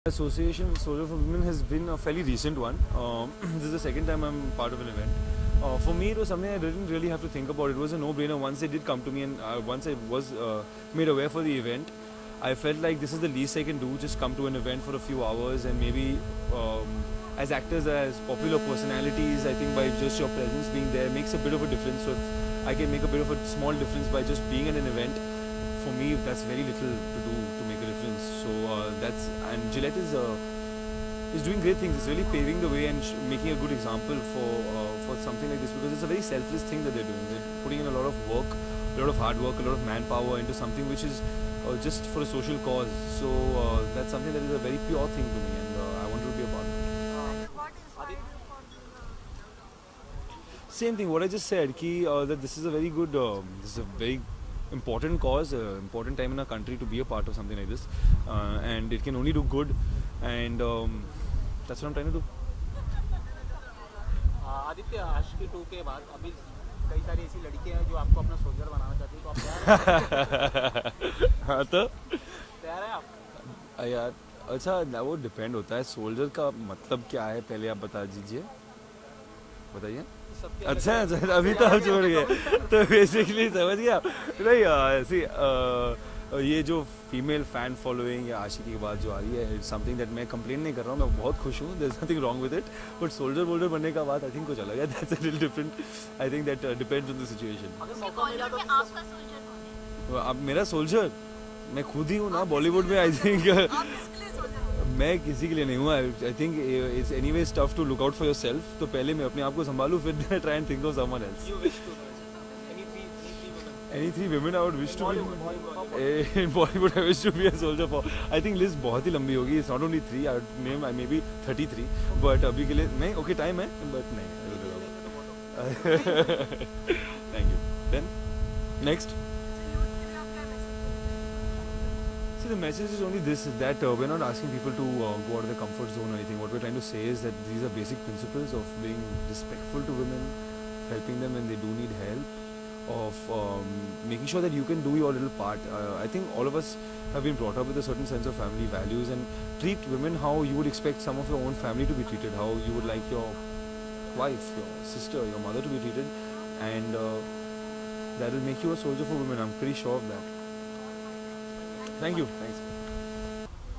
Association with Soldier for Women has been a fairly recent one. This is the second time I'm part of an event. For me, it was something I didn't really have to think about. It was a no-brainer once they did come to me, and once I was made aware for the event, I felt like this is the least I can do. Just come to an event for a few hours, and maybe as actors, as popular personalities, I think by just your presence being there makes a bit of a difference. So if I can make a bit of a small difference by just being at an event, for me, that's very little to do to make a difference. So and Gillette is doing great things. It's really paving the way and making a good example for something like this, because it's a very selfless thing that they're doing. They're putting in a lot of work, a lot of hard work, a lot of manpower into something which is just for a social cause. So that's something that is a very pure thing to me, and I want to be a part of it. What inspired you for the Same thing. What I just said, that this is a very good, this is a very important cause, important time in our country to be a part of something like this, and it can only do good, and that's what I'm trying to do. Aditya, आशिकी 2 के बाद अभी कई सारी ऐसी लड़कियां हैं जो आपको अपना सोल्जर बनाना चाहती हैं, तो आप तैयार हैं? हाँ तो तैयार हैं आप? यार अच्छा, वो डिपेंड होता है सोल्जर का मतलब क्या है, पहले आप बता दीजिए, बताइए। अच्छा अच्छा, अभी तो हम छोड़ गए, तो बेसिकली समझ गया नहीं। ऐसी ये जो फीमेल फैन फॉलोइंग या आशिकी के बाद जो आ रही है, इट्स समथिंग दैट मैं कंप्लेन नहीं कर रहा हूँ, मैं बहुत खुश हूँ, there is nothing wrong with it, but soldier वोल्डर बनने का बाद आई थिंक कुछ अलग है, that's a little different. I think that depends on the situation. आपका सोल्जर कौन है? अब मेरा सोल्जर मैं खुद ही हूँ ना बॉलीवुड में। आई थिंक आप किसके लिए सोल्जर हो? मैं किसी के लिए नहीं हूँ। I think it's anyways tough to look out for yourself, तो पहले मैं अपने आप को संभालूँ, फिर try and think of someone else. You wish to Any three women I would wish to be in Bollywood. I wish to be a soldier for. I think list बहुत ही लंबी होगी. It's not only 3. I would name maybe 33. But अभी के लिए नहीं. Okay, time है. But नहीं. Thank you. Then next. See, the message is only this: that we're not asking people to go out of their comfort zone or anything. What we're trying to say is that these are basic principles of being respectful to women, helping them when they do need help, of making sure that you can do your little part. I think all of us have been brought up with a certain sense of family values, and treat women how you would expect some of your own family to be treated, how you would like your wife, your sister, your mother to be treated, and that will make you a soldier for women. I'm pretty sure of that. Thank you. Thanks.